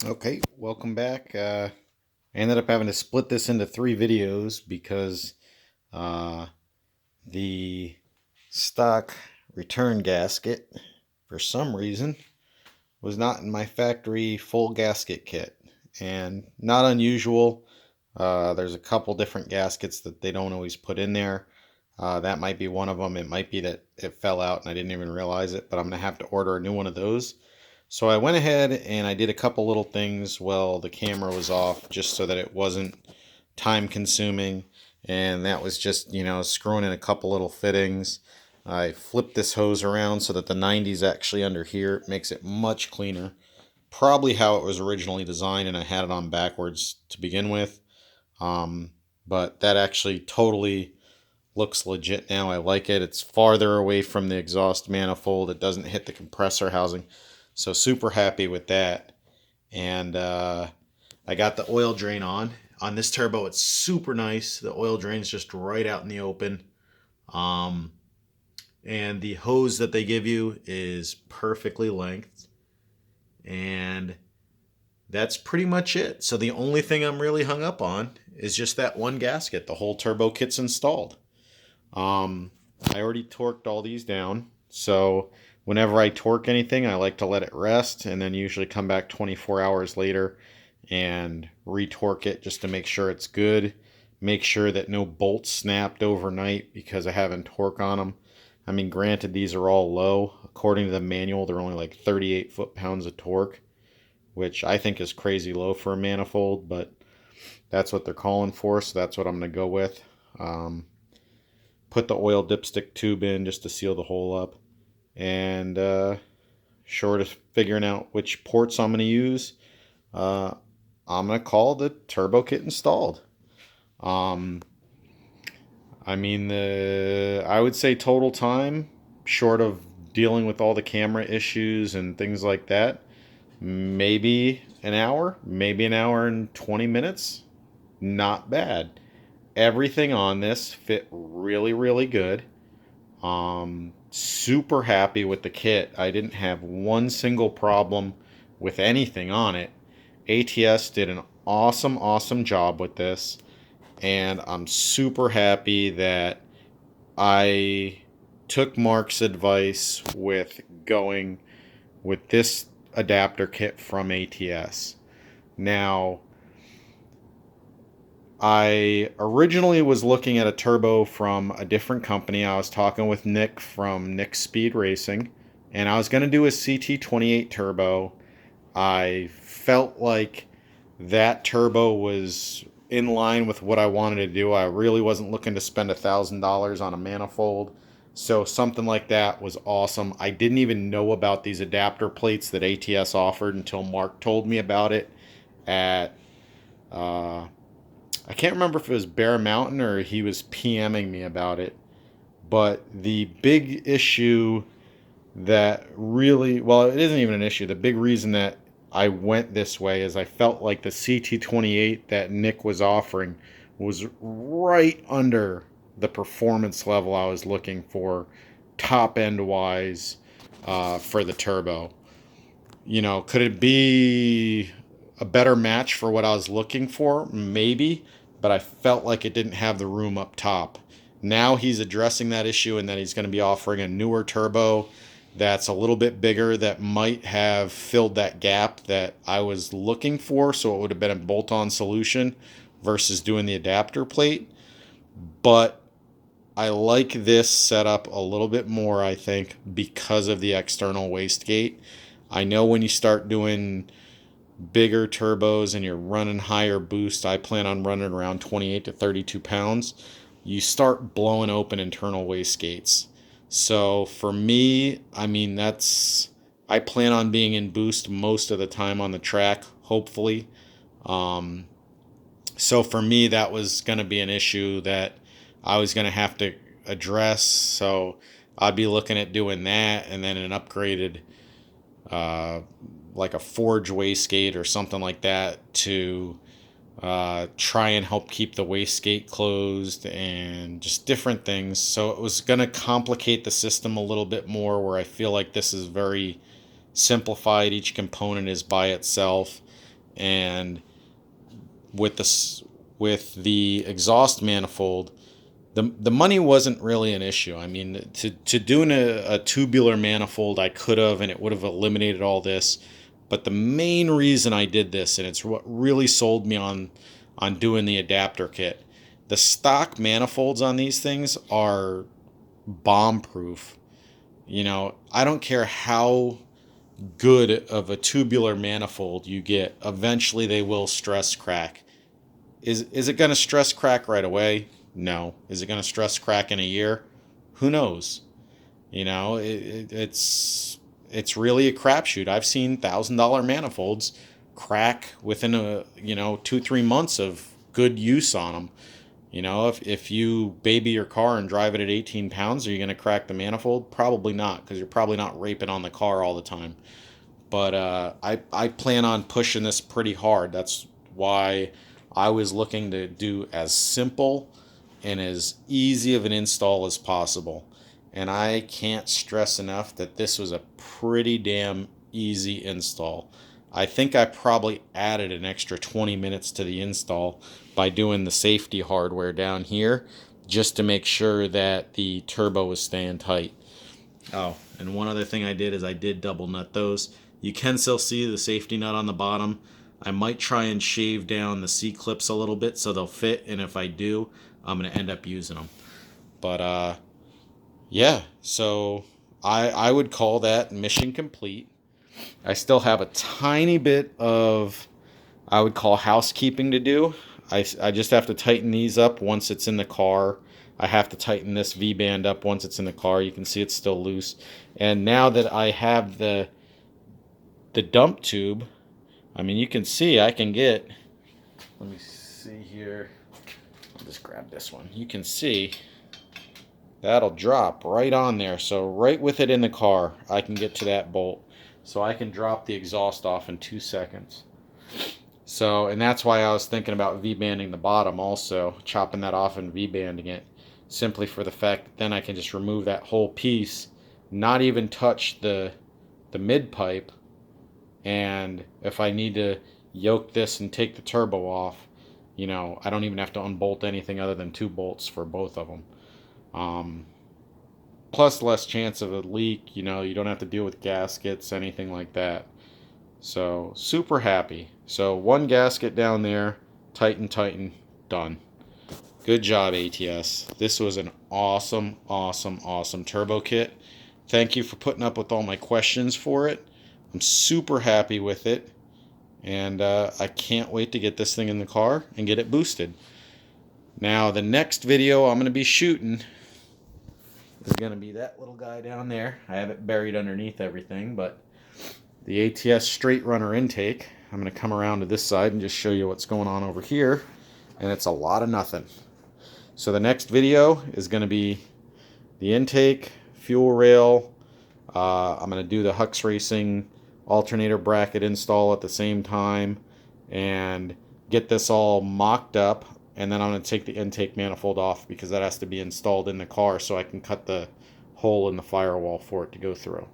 Okay, welcome back. I ended up having to split this into three videos because uh, the stock return gasket, for some reason, was not in my factory full gasket kit. And not unusual. There's a couple different gaskets that they don't always put in there. That might be one of them. It might be that it fell out and I didn't even realize it, but I'm going to have to order a new one of those. So I went ahead and I did a couple little things while the camera was off just so that it wasn't time consuming. And that was just, screwing in a couple little fittings. I flipped this hose around so that the 90 is actually under here. It makes it much cleaner. Probably how it was originally designed, and I had it on backwards to begin with. Um, but that actually totally looks legit now. I like it. It's farther away from the exhaust manifold. It doesn't hit the compressor housing. So super happy with that. And I got the oil drain on. On this turbo, it's super nice. The oil drain's just right out in the open. Um, and the hose that they give you is perfectly length. And that's pretty much it. So the only thing I'm really hung up on is just that one gasket. The whole turbo kit's installed. Um, I already torqued all these down. So whenever I torque anything, I like to let it rest and then usually come back 24 hours later and retorque it just to make sure it's good. Make sure that no bolts snapped overnight because I haven't torque on them. I mean, granted, these are all low. According to the manual, they're only like 38 foot-pounds of torque, which I think is crazy low for a manifold, but that's what they're calling for, so that's what I'm going to go with. Put the oil dipstick tube in just to seal the hole up. And short of figuring out which ports I'm going to use, uh, I'm going to call the turbo kit installed. Um, I mean, I would say total time, short of dealing with all the camera issues and things like that, maybe an hour and 20 minutes. Not bad. Everything on this fit really, really good. Super happy with the kit. I didn't have one single problem with anything on it. ATS did an awesome, awesome job with this, and I'm super happy that I took Mark's advice with going with this adapter kit from ATS. Now, I originally was looking at a turbo from a different company. I was talking with Nick from Nick's Speed Racing, and I was going to do a CT28 turbo. I felt like that turbo was in line with what I wanted to do. I really wasn't looking to spend $1,000 on a manifold. So something like that was awesome. I didn't even know about these adapter plates that ATS offered until Mark told me about it at uh, I can't remember if it was Bear Mountain or he was PMing me about it. But the big issue that really, well, it isn't even an issue. The big reason that I went this way is I felt like the CT28 that Nick was offering was right under the performance level I was looking for, top end wise, for the turbo. Could it be a better match for what I was looking for? Maybe, but I felt like it didn't have the room up top. Now he's addressing that issue and that he's going to be offering a newer turbo that's a little bit bigger that might have filled that gap that I was looking for. So it would have been a bolt on solution versus doing the adapter plate. But I like this setup a little bit more, I think, because of the external wastegate. I know when you start doing bigger turbos and you're running higher boost, I plan on running around 28 to 32 pounds, you start blowing open internal wastegates. So for me, I mean, I plan on being in boost most of the time on the track, hopefully. Um, so for me, that was going to be an issue that I was going to have to address. So I'd be looking at doing that and then an upgraded uh, like a forge wastegate or something like that to try and help keep the wastegate closed and just different things. So it was going to complicate the system a little bit more where I feel like this is very simplified. Each component is by itself. And with the exhaust manifold, the money wasn't really an issue. I mean, to doing a tubular manifold, I could have, and it would have eliminated all this. But the main reason I did this, and it's what really sold me on doing the adapter kit, the stock manifolds on these things are bomb proof. You know, I don't care how good of a tubular manifold you get, eventually they will stress crack. Is it going to stress crack right away? No. Is it going to stress crack in a year? Who knows? You know, it's really a crapshoot. I've seen $1,000 manifolds crack within 2-3 months of good use on them. You know, if you baby your car and drive it at 18 pounds, are you going to crack the manifold? Probably not, because you're probably not raping on the car all the time. But I plan on pushing this pretty hard. That's why I was looking to do as simple and as easy of an install as possible. And I can't stress enough that this was a pretty damn easy install. I think I probably added an extra 20 minutes to the install by doing the safety hardware down here just to make sure that the turbo was staying tight. Oh, and one other thing I did is I did double nut those. You can still see the safety nut on the bottom. I might try and shave down the C-clips a little bit so they'll fit, and if I do, I'm going to end up using them. But yeah, so I would call that mission complete. I still have a tiny bit of, I would call, housekeeping to do. I just have to tighten these up once it's in the car. I have to tighten this V-band up once it's in the car. You can see it's still loose. And now that I have the dump tube, I mean, you can see I can get, let me see here. I'll just grab this one. You can see that'll drop right on there. So right with it in the car, I can get to that bolt. So I can drop the exhaust off in 2 seconds. So, and that's why I was thinking about V-banding the bottom also, chopping that off and V-banding it, simply for the fact that then I can just remove that whole piece, not even touch the mid pipe, and if I need to yoke this and take the turbo off, you know, I don't even have to unbolt anything other than 2 bolts for both of them. Plus less chance of a leak, you know, you don't have to deal with gaskets, anything like that. So super happy. So 1 gasket down there, tighten, done. Good job, ATS. This was an awesome turbo kit. Thank you for putting up with all my questions for it. I'm super happy with it, and I can't wait to get this thing in the car and get it boosted. Now the next video I'm going to be shooting is going to be that little guy down there. I have it buried underneath everything, but the ATS straight runner intake. I'm going to come around to this side and just show you what's going on over here, and it's a lot of nothing. So the next video is going to be the intake, fuel rail. I'm going to do the Hux Racing alternator bracket install at the same time and get this all mocked up, and then I'm going to take the intake manifold off because that has to be installed in the car so I can cut the hole in the firewall for it to go through.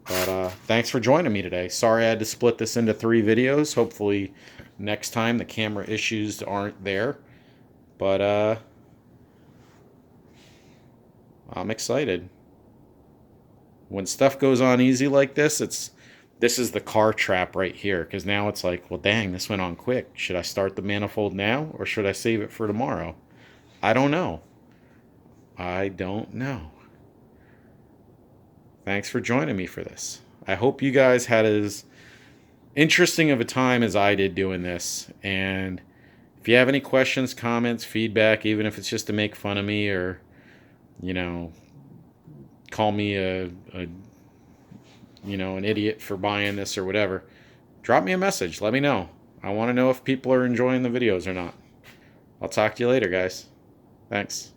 But thanks for joining me today. Sorry I had to split this into 3 videos. Hopefully next time the camera issues aren't there. But I'm excited. When stuff goes on easy like this, this is the car trap right here, because now it's like, well, dang, this went on quick. Should I start the manifold now, or should I save it for tomorrow? I don't know. Thanks for joining me for this. I hope you guys had as interesting of a time as I did doing this. And if you have any questions, comments, feedback, even if it's just to make fun of me or, you know, call me an idiot for buying this or whatever, drop me a message. Let me know. I want to know if people are enjoying the videos or not. I'll talk to you later, guys. Thanks.